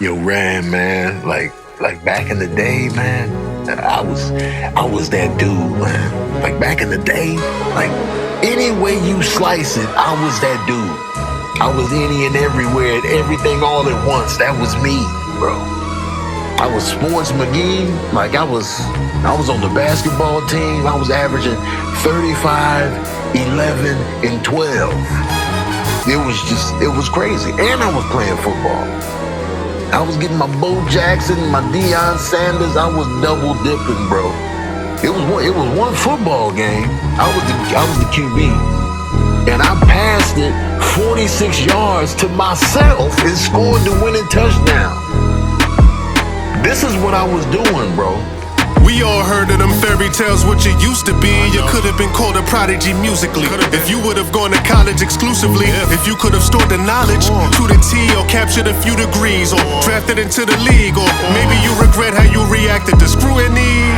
Yo, Ran, man, like back in the day, man, I was that dude, man. Like back in the day, like any way you slice it, I was that dude. I was any and everywhere and everything all at once. That was me, bro. I was sports McGee. Like I was on the basketball team. I was averaging 35, 11, and 12. It was crazy. And I was playing football. I was getting my Bo Jackson, my Deion Sanders. I was double dipping, bro. It was one football game. I was the QB, and I passed it 46 yards to myself and scored the winning touchdown. This is what I was doing, bro. We all heard of them fairy tales, what you used to be. You could have been called a prodigy musically. If you would have gone to college exclusively. If you could have stored the knowledge to the T, or captured a few degrees, or drafted into the league, or maybe you regret how you reacted to scrutiny.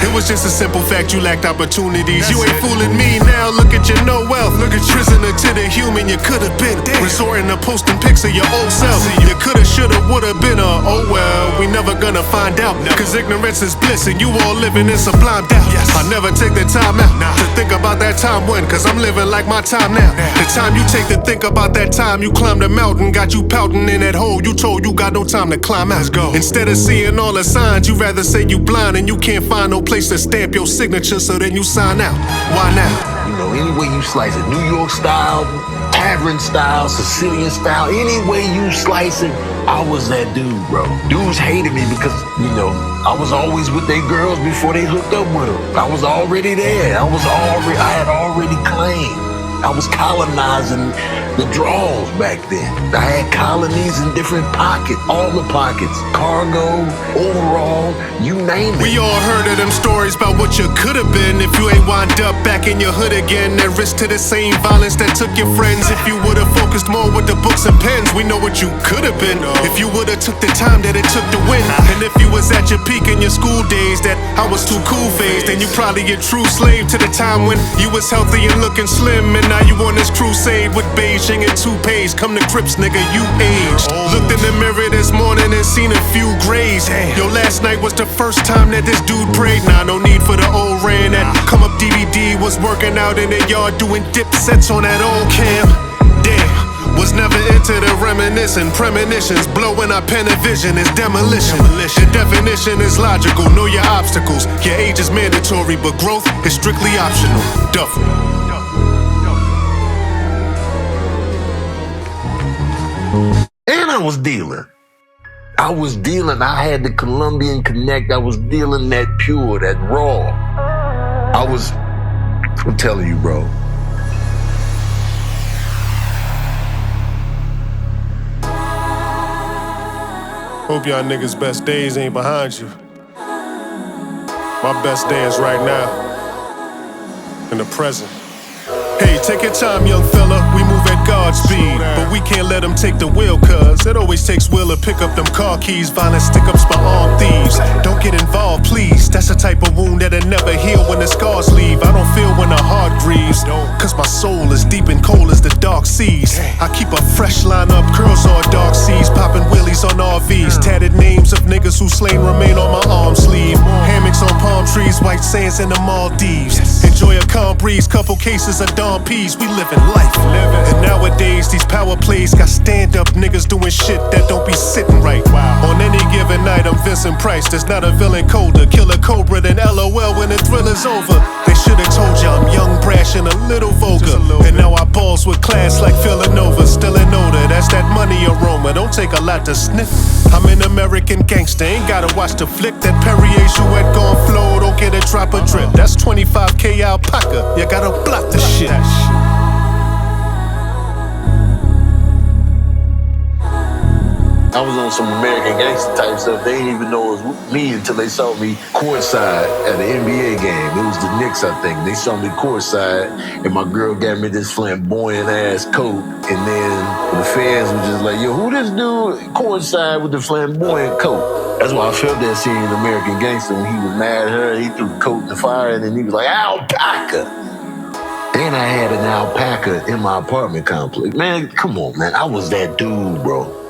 It was just a simple fact, you lacked opportunities. You ain't fooling me now, look at your no wealth. Look at prisoner to the human you could have been. Resorting to posting pics of your old self. You could have, should have, would have been a, oh well, we never gonna find out. Cause ignorance is bliss and you all living in sublime doubt. I never take the time out to think about that time when, cause I'm living like my time now. The time you take to think about that time you climbed the mountain, got you pouting in that hole you told you got no time to climb out. Instead of seeing all the signs, you rather say you blind and you can't find no place to stamp your signature, so then you sign out. Why now? You know, any way you slice it, New York style, tavern style, Sicilian style, any way you slice it, I was that dude, bro. Dudes hated me because, you know, I was always with their girls before they hooked up with them. I was already there. I had already claimed. I was colonizing the draws back then. I had colonies in different pockets, all the pockets, cargo, overall, you name it. We all heard of them stories about what you could have been if you ain't wind up back in your hood again. At risk to the same violence that took your friends. If you would have focused more with the books and pens, we know what you could have been. If you would have took the time that it took to win. And if you was at your peak in your school days, that I was too cool phase, then you probably a true slave to the time when you was healthy and looking slim. And now you on this crusade with Beijing and toupees. Come to grips, nigga, you aged. Looked in the mirror this morning and seen a few grays. Yo, last night was the first time that this dude prayed. Nah, no need for the old Ran. That come up DVD was working out in the yard doing dip sets on that old cam. Damn, was never into the reminiscing premonitions. Blowing our pen of vision is demolition. The definition is logical, know your obstacles. Your age is mandatory, but growth is strictly optional. Duffle. And I was dealing. I had the Colombian Connect. I was dealing that pure, that raw. I'm telling you, bro. Hope y'all niggas' best days ain't behind you. My best day is right now, in the present. Hey, take your time, young fella, we move at God's speed. But we can't let them take the wheel, cuz it always takes will to pick up them car keys. Violent stick-ups by armed thieves. Don't get involved, please. That's the type of wound that'll never heal when the scars leave. I don't feel when the heart grieves, cause my soul is deep and cold as the dark seas. I keep a fresh lineup, curls or dark seas. Popping wheelies on RVs. Tatted names of niggas who slain remain on my arm sleeve. Hammocks on palm trees, white sands in the Maldives. Enjoy a calm breeze, couple cases of Don P's, we living life. And nowadays, these power plays got stand-up niggas doing shit that don't be sitting right. On any given night, I'm Vincent Price. There's not a villain colder. Kill a cobra, then LOL when the thrill is over. They should've told you I'm young, brash, and a little vulgar. And now I balls with class like Villanova. Still an odor, that's that money aroma. Don't take a lot to sniff. I'm an American gangster, ain't gotta watch the flick. That Perrier Jouet gon' flow, don't get a drop of drip. That's 25K ALPACA, you gotta block the shit. I was on some American gangster type stuff. They didn't even know it was me until they saw me courtside at an NBA game. It was the Knicks, I think. They saw me courtside, and my girl got me this flamboyant ass coat. And then the fans were just like, yo, who this dude courtside with the flamboyant coat? That's why I felt that scene in American Gangster when he was mad at her. He threw the coat in the fire, and then he was like, ALPACA. And I had an ALPACA in my apartment complex. Man, come on, man. I was that dude, bro.